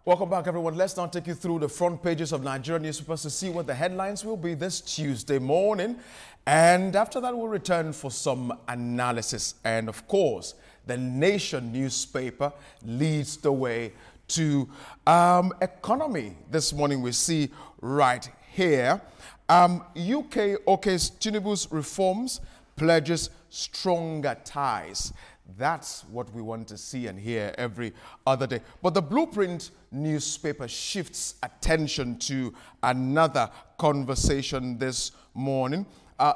Welcome back, everyone. Let's now take you through the front pages of Nigerian newspapers to see what the headlines will be this Tuesday morning. And after that, we'll return for some analysis. And of course, the Nation newspaper leads the way to economy. This morning, we see right here, UK OK's Tinubu's reforms pledges stronger ties. That's what we want to see and hear every other day. But the Blueprint newspaper shifts attention to another conversation this morning.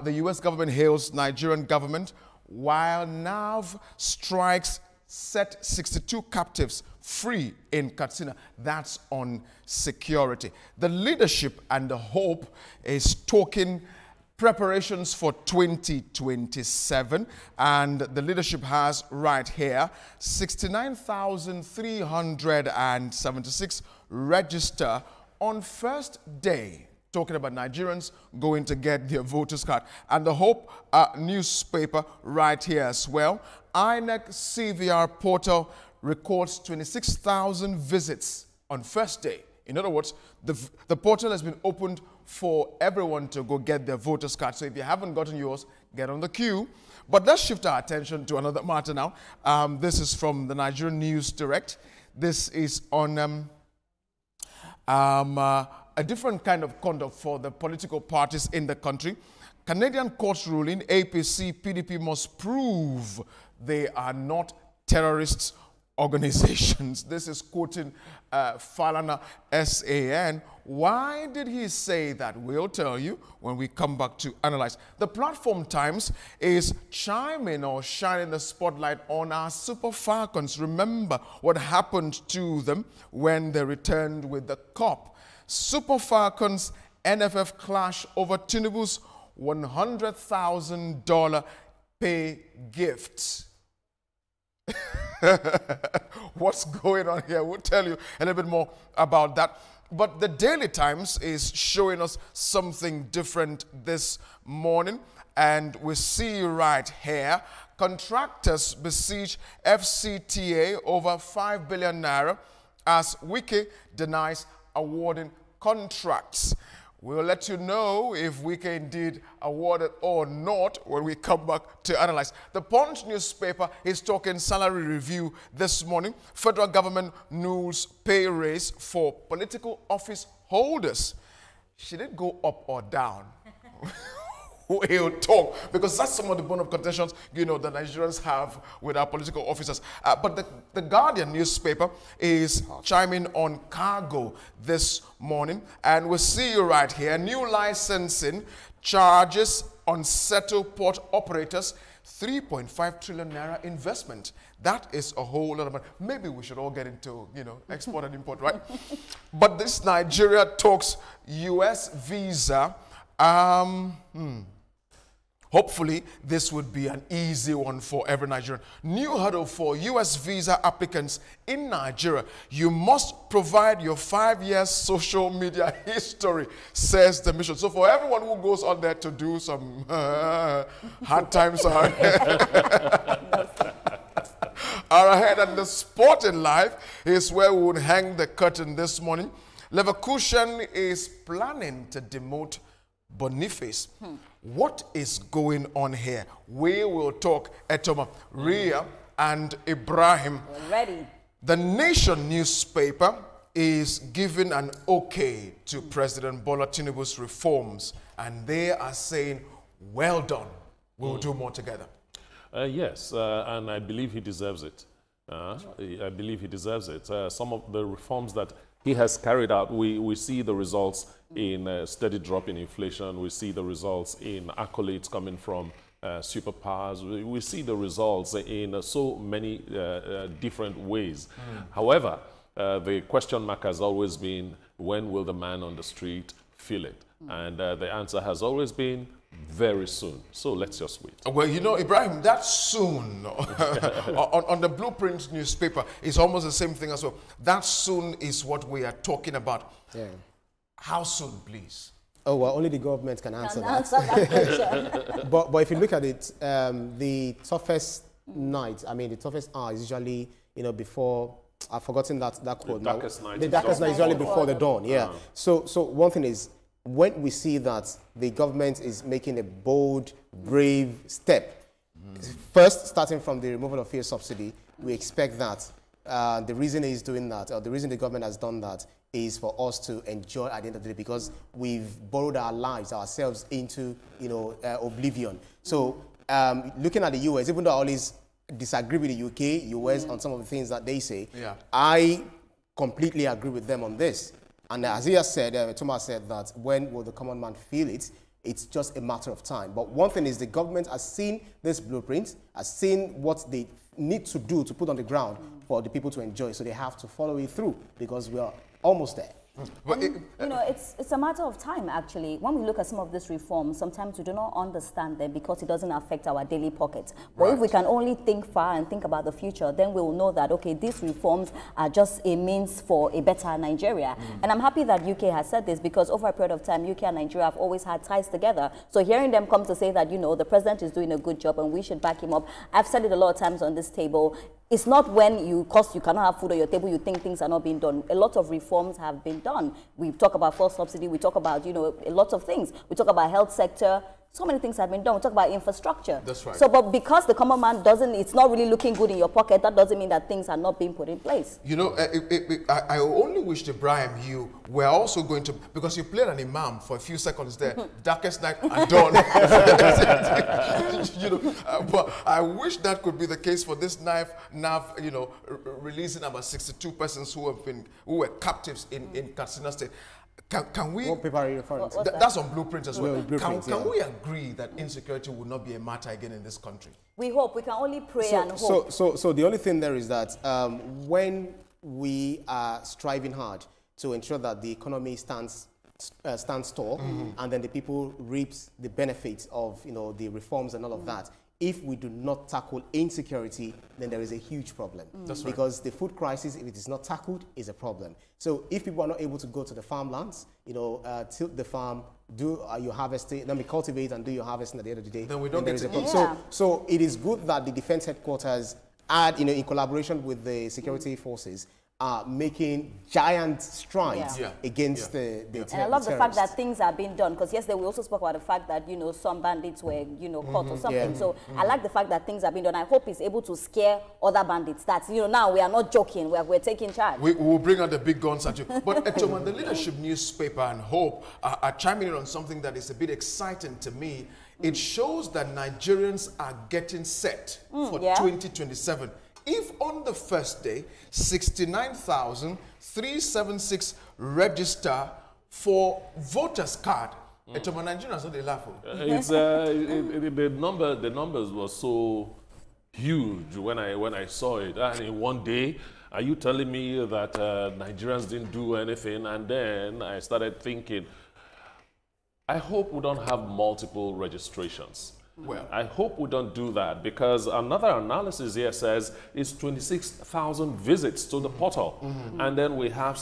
The U.S. government hails Nigerian government while NAV strikes set 62 captives free in Katsina. That's on security. The leadership and the hope is talking preparations for 2027, and the leadership has right here 69,376 register on first day, talking about Nigerians going to get their voters card. And the Hope newspaper right here as well, INEC CVR portal records 26,000 visits on first day. In other words, the portal has been opened for everyone to go get their voters card. So if you haven't gotten yours, get on the queue. But let's shift our attention to another matter now. This is from the Nigerian News Direct. This is on a different kind of conduct for the political parties in the country. Canadian court ruling, APC, PDP must prove they are not terrorists organizations. This is quoting Falana SAN. Why did he say that? We'll tell you when we come back to analyze. The Platform Times is chiming or shining the spotlight on our Super Falcons. Remember what happened to them when they returned with the cup. Super Falcons NFF clash over Tinubu's $100,000 pay gift. What's going on here? We'll tell you a little bit more about that. But the Daily Times is showing us something different this morning. And we see right here, contractors besiege FCTA over 5 billion naira as Wike denies awarding contracts. We'll let you know if we can indeed award it or not when we come back to analyze. The Punch newspaper is talking salary review this morning. Federal government rules pay raise for political office holders. Should it go up or down? We'll talk, because that's some of the bone of contentions, you know, the Nigerians have with our political officers. But the Guardian newspaper is chiming on cargo this morning, and we'll see you right here. New licensing charges on settled port operators, 3.5 trillion naira investment. That is a whole lot of money. Maybe we should all get into, you know, export and import, right? But this Nigeria talks US visa. Hopefully, this would be an easy one for every Nigerian. New hurdle for U.S. visa applicants in Nigeria. You must provide your 5 years social media history, says the mission. So for everyone who goes on there to do some hard times are ahead. And the sporting life is where we would hang the curtain this morning. Leverkusen is planning to demote Boniface. What is going on here? We will talk, Etoma, Ria, and Ibrahim. We're ready. The Nation newspaper is giving an okay to President Bola Tinubu's reforms, and they are saying, well done. We'll do more together. Yes, and I believe he deserves it. I believe he deserves it. Some of the reforms that he has carried out, we see the results in a steady drop in inflation. We see the results in accolades coming from superpowers. We see the results in so many different ways. However, the question mark has always been, when will the man on the street feel it? And the answer has always been, very soon. So let's just wait. Well, you know, Ibrahim, that soon on the Blueprint newspaper is almost the same thing as well. That soon is what we are talking about. Yeah. How soon, please? Oh, well, only the government can answer that. but if you look at it, the toughest night, I mean, the toughest hour is usually, you know, before I've forgotten that quote. The darkest night. The darkest night is usually before the dawn. Yeah. So one thing is, when we see that the government is making a bold, brave step, first starting from the removal of fuel subsidy, we expect that the reason he's doing that, or the reason the government has done that, is for us to enjoy at the end of the day, because we've borrowed our lives, ourselves into oblivion. So looking at the US, even though I always disagree with the UK, US on some of the things that they say, I completely agree with them on this. And as he has said, Thomas said that when will the common man feel it? It's just a matter of time. But one thing is, the government has seen this blueprint, has seen what they need to do to put on the ground for the people to enjoy. So they have to follow it through, because we are almost there. But it's a matter of time, actually. When we look at some of these reforms, sometimes we do not understand them because it doesn't affect our daily pockets. But if we can only think far and think about the future, then we will know that, okay, these reforms are just a means for a better Nigeria. And I'm happy that UK has said this, because over a period of time, UK and Nigeria have always had ties together. So hearing them come to say that, the president is doing a good job and we should back him up. I've said it a lot of times on this table. It's not when you cannot have food on your table, you think things are not being done. A lot of reforms have been done. We talk about fuel subsidy, we talk about, a lot of things. We talk about health sector. So many things have been done. We talk about infrastructure. That's right. So, but because the common man it's not really looking good in your pocket, that doesn't mean that things are not being put in place. I only wish, Ibrahim, you were also going to, because you played an imam for a few seconds there, darkest night and dawn. But I wish that could be the case for this NAV, releasing about 62 persons who were captives in Katsina State. Can we? What paper are you referring to? That's on blueprints as well. Blueprints, can we agree that insecurity will not be a matter again in this country? We hope. We can only pray and hope. So the only thing there is that when we are striving hard to ensure that the economy stands tall, and then the people reaps the benefits of the reforms and all of that. If we do not tackle insecurity, then there is a huge problem. That's right. Because the food crisis, if it is not tackled, is a problem. So if people are not able to go to the farmlands, tilt the farm, do your harvesting, then we cultivate and do your harvesting at the end of the day, then we don't get a problem. So it is good that the defense headquarters in collaboration with the security forces, are making giant strides against the terrorists. And I love the fact that things are being done, because yesterday we also spoke about the fact that, some bandits were, caught or something. So I like the fact that things are being done. I hope it's able to scare other bandits. That, now we are not joking, we're taking charge. We will bring out the big guns at you. But Etoman, the Leadership newspaper and Hope are chiming in on something that is a bit exciting to me. It shows that Nigerians are getting set for 2027. If on the first day, 69,376 register for voters card, Nigerians don't laugh. The numbers were so huge when I saw it. And in one day, are you telling me that Nigerians didn't do anything? And then I started thinking, I hope we don't have multiple registrations. Well, I hope we don't do that, because another analysis here says it's 26,000 visits to the portal, and then we have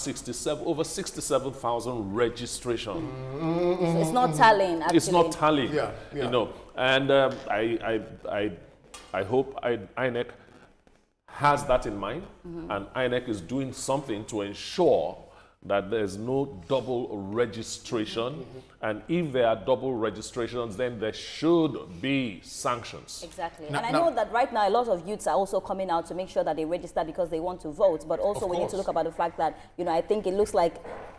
over 67,000 registrations. So it's not tallying. Actually, it's not tallying. And I hope INEC has that in mind, and INEC is doing something to ensure that there's no double registration, and if there are double registrations, then there should be sanctions. Exactly. And I know that right now a lot of youths are also coming out to make sure that they register because they want to vote, but also we need to look about the fact that, I think it looks like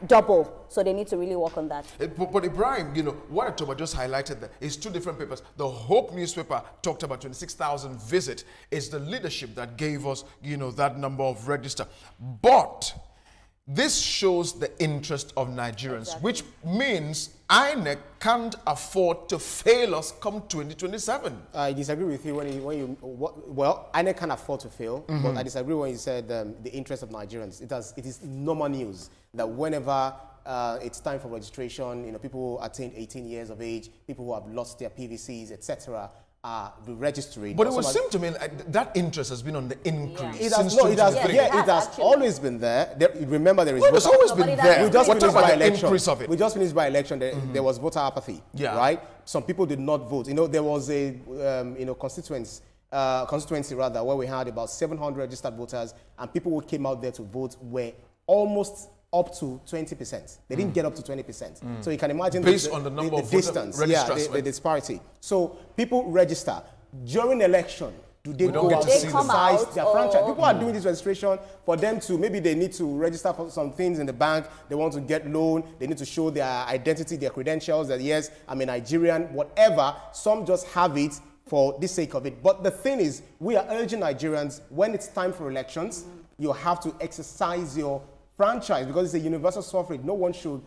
double, so they need to really work on that. But Ibrahim, what Etoba just highlighted there is two different papers. The Hope newspaper talked about 26,000 visits. It's the Leadership that gave us, that number of register. But this shows the interest of Nigerians, which means INEC can't afford to fail us come 2027. I disagree with you well, INEC can't afford to fail, but I disagree when you said the interest of Nigerians. It is normal news that whenever it's time for registration, people who attain 18 years of age, people who have lost their PVCs, etc., are registering. But it would seem to me that interest has been on the increase. It has always been there. Remember, there is. Well, it's always been there. We just finished by election. Increase of it. We just finished by election. There was voter apathy. Right? Some people did not vote. There was a constituents constituency rather, where we had about 700 registered voters, and people who came out there to vote were almost up to 20%. They didn't get up to 20%. So you can imagine based on the number of distance, the disparity. So people register during election. Do they go out to exercise their franchise? People are doing this registration for them to, maybe they need to register for some things in the bank, they want to get loan, they need to show their identity, their credentials, that yes, I'm a Nigerian, whatever. Some just have it for the sake of it. But the thing is, we are urging Nigerians, when it's time for elections, you have to exercise your franchise, because it's a universal suffrage. No one should,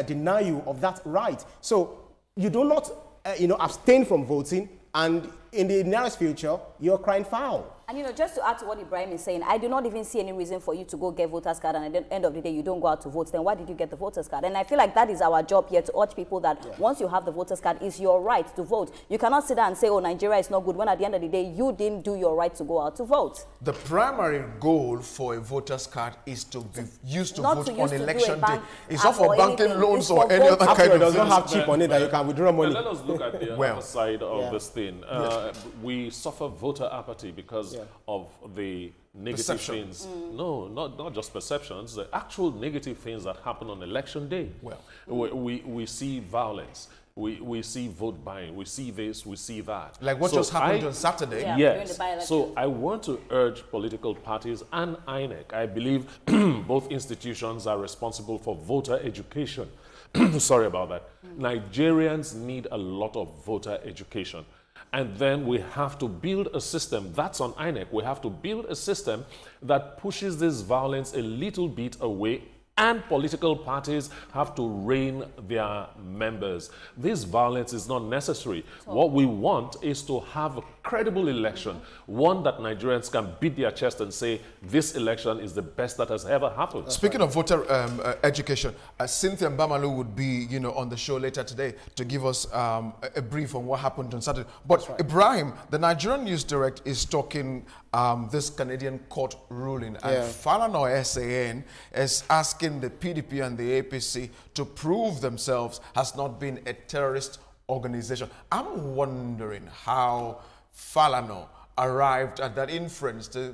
deny you of that right. So you do not, abstain from voting, and in the nearest future, you're crying foul. And just to add to what Ibrahim is saying, I do not even see any reason for you to go get voters card, and at the end of the day, you don't go out to vote. Then why did you get the voters card? And I feel like that is our job here, to urge people that once you have the voters card, it's your right to vote. You cannot sit there and say, oh, Nigeria is not good, when at the end of the day, you didn't do your right to go out to vote. The primary goal for a voters card is to be used to vote on election day. It's not for banking loans or any other kind of thing. It does not have chip on it that you can withdraw money. Let us look at the other side of this thing. We suffer voter apathy because of the negative things. No, not just perceptions, the actual negative things that happen on election day. Well, we see violence, we see vote buying, we see this, we see that. Like what just happened on Saturday? Yes. So I want to urge political parties and INEC. I believe both institutions are responsible for voter education. Sorry about that. Nigerians need a lot of voter education. And then we have to build a system, that's on INEC, we have to build a system that pushes this violence a little bit away, and political parties have to rein their members. This violence is not necessary. What we want is to have a credible election, one that Nigerians can beat their chest and say, this election is the best that has ever happened. Speaking of voter education, Cynthia Mbamalu would be, on the show later today to give us a brief on what happened on Saturday. But Ibrahim, the Nigerian News Direct is talking this Canadian court ruling, and Falana SAN is asking the PDP and the APC to prove themselves has not been a terrorist organization. I'm wondering how Falana arrived at that inference to,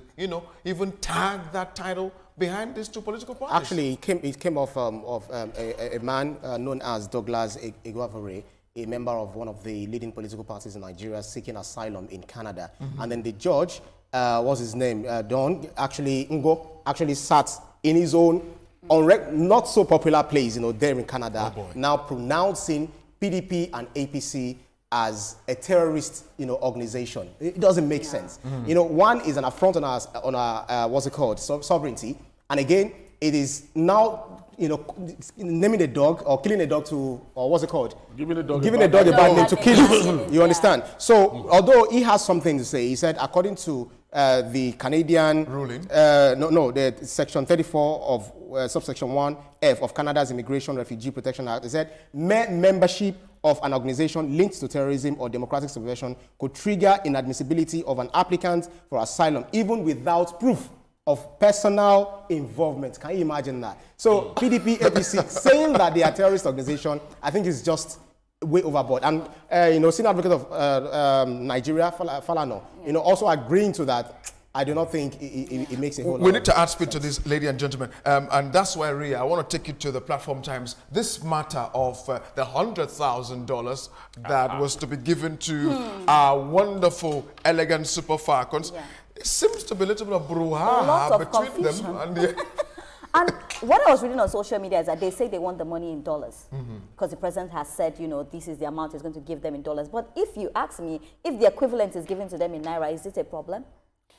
even tag that title behind these two political parties. Actually, it came off a man known as Douglas Iguavere, a member of one of the leading political parties in Nigeria, seeking asylum in Canada. And then the judge, what's his name, Ngo, actually sat in his own not so popular place, there in Canada, now pronouncing PDP and APC as a terrorist, organization. It doesn't make sense. One is an affront on our what's it called, sovereignty, and again, it is now, naming a dog or killing a dog to, or what's it called? Giving a dog a bad name to kill it. You understand? So, although he has something to say, he said, according to the Canadian ruling, the section 34 of subsection 1F of Canada's Immigration Refugee Protection Act, he said, membership of an organization linked to terrorism or democratic subversion could trigger inadmissibility of an applicant for asylum, even without proof of personal involvement. Can you imagine that? So PDP, APC saying that they are a terrorist organization, I think is just way overboard. And, senior advocate of Nigeria, Falana, also agreeing to that, I do not think it makes a whole lot. We need to add speed to this, ladies and gentlemen. And that's why, Ria, I want to take you to the Platform Times. This matter of the $100,000 that was to be given to our wonderful, elegant Super Falcons. It seems to be a little bit of brouhaha between them. And, and what I was reading on social media is that they say they want the money in dollars because the president has said, this is the amount he's going to give them in dollars. But if you ask me, if the equivalent is given to them in Naira, is it a problem?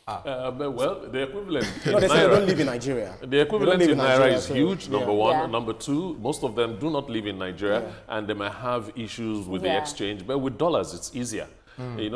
Well, the equivalent in they Naira, say they don't live in Nigeria. The equivalent in Naira is huge, number one. Number two, most of them do not live in Nigeria, and they might have issues with the exchange. But with dollars, it's easier.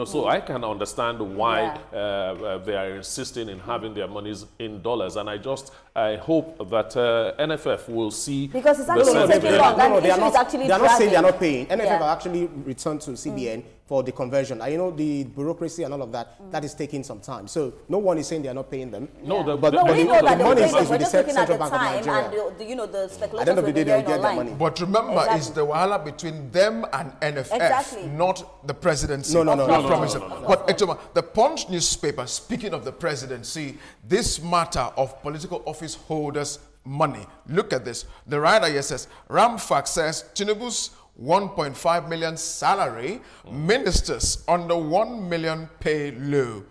So I can understand why they are insisting in having their monies in dollars, and I hope that NFF will see, because it's actually taking long. They are not saying they are not paying. NFF have actually returned to CBN for the conversion. You know, the bureaucracy and all of that, that is taking some time. So no one is saying they are not paying them. No, Yeah. but we know that the money they is will pay them. with We're the just looking at Central the Bank of time Nigeria. and you know, the speculations At the end of the day, we've been they'll hearing get their online. money. But remember, Exactly. it's the wahala between them and NFF, Exactly. not the presidency. No. But Echoma, the Punch newspaper, speaking of the presidency, this matter of political office holders' money. Look at this. The writer here says, Ramfax says Tinubu's 1.5 million salary, ministers under 1 million pay low.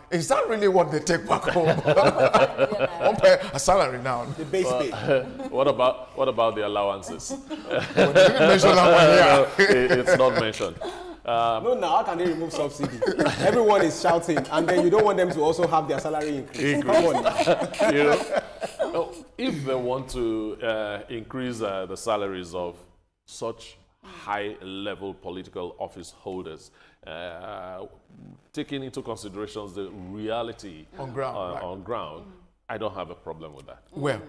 Is that really what they take back home? One pay a salary now. The base pay. what about the allowances? Well, they didn't mention that one here. It's not mentioned. No, now how can they remove subsidy? Everyone is shouting, and then you don't want them to also have their salary increase. Come on now. You know, if they want to increase the salaries of such high-level political office holders, taking into considerations the reality On ground, right. on ground, I don't have a problem with that. Well,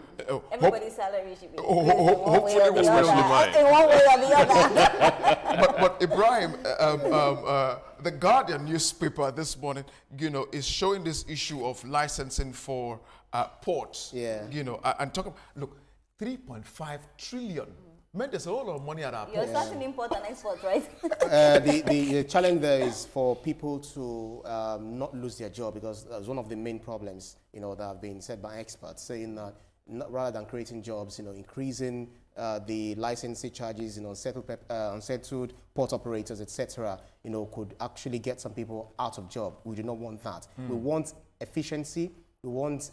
Everybody's salary should be hopefully in one way or the especially mine. other. In one way or the other. but Ibrahim, the Guardian newspaper this morning, you know, is showing this issue of licensing for ports. Yeah. You know, and talking. Look, 3.5 trillion. Man, there's a lot of money at our You're ports. starting import and export, right? The challenge there is for people to not lose their job, because that's one of the main problems, you know, that have been said by experts, saying that rather than creating jobs, you know, increasing the licensing charges, you know, unsettled port operators, etc., you know, could actually get some people out of job. We do not want that. We want efficiency. We want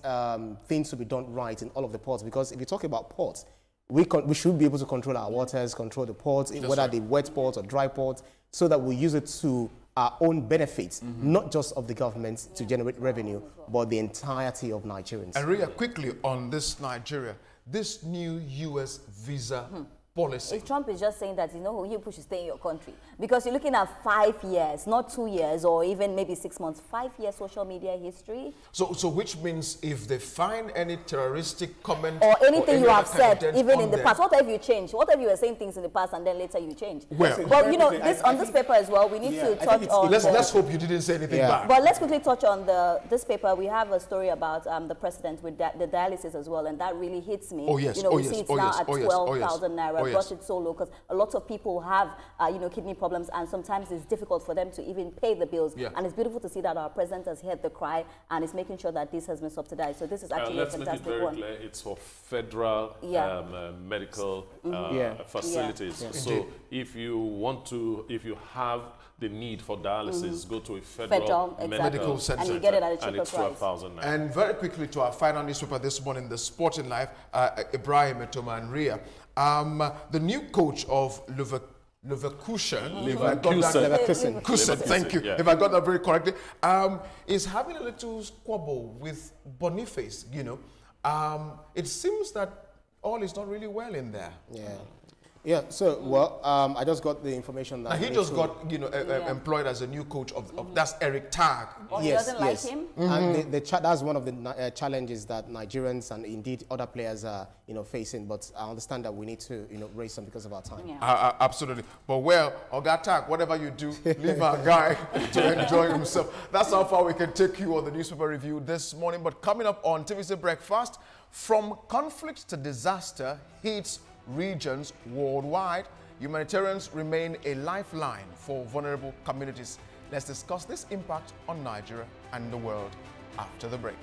things to be done right in all of the ports, because if you talk about ports, we should be able to control our waters, control the ports, whether they're wet ports or dry ports, so that we use it to our own benefits, not just of the government to generate revenue, but the entirety of Nigerians. And Ria, quickly on this Nigeria, this new U.S. visa policy. If Trump is just saying that, you know, you should stay in your country. Because you're looking at 5 years, not 2 years or even maybe 6 months, 5 years social media history. So which means if they find any terroristic comment Or anything you any have other kind of said, dent even on in the them- past. What if you change? What if you were saying things in the past and then later you change? Well, But you know, I on this paper as well, we need to touch on. let's hope you didn't say anything bad. But let's quickly touch on this paper. We have a story about the president with the dialysis as well, and that really hits me. Oh, yes. You know, Oh, we yes. see it's Oh, now yes. at Oh, yes. 12,000 naira, Oh, yes. brought it so low because a lot of people have, you know, kidney problems, and sometimes it's difficult for them to even pay the bills. Yeah. And it's beautiful to see that our president has heard the cry and is making sure that this has been subsidized. So this is actually a Let's make it fantastic very one. clear, it's for federal medical facilities. Yeah. So if you have the need for dialysis, go to a federal Medical center. And you get it at a cheaper and it's price. 12,000 naira. And very quickly to our final newspaper this morning, the Sporting Life, Ibrahim, Etoma and Ria. The new coach of Leverkusen, thank you, yeah. if I got that very correctly, is having a little squabble with Boniface, you know. It seems that all is not really well in there. Yeah, so, well, I just got the information that... He just got, you know, employed as a new coach of that's Eric Tag. Oh, he doesn't like him? And that's one of the challenges that Nigerians and indeed other players are, you know, facing. But I understand that we need to, you know, raise some because of our time. Yeah. Absolutely. But well, Oga Tag, whatever you do, leave our guy to enjoy himself. That's how far we can take you on the newspaper review this morning. But coming up on TVC Breakfast, from conflict to disaster hits regions worldwide, humanitarians remain a lifeline for vulnerable communities. Let's discuss this impact on Nigeria and the world after the break.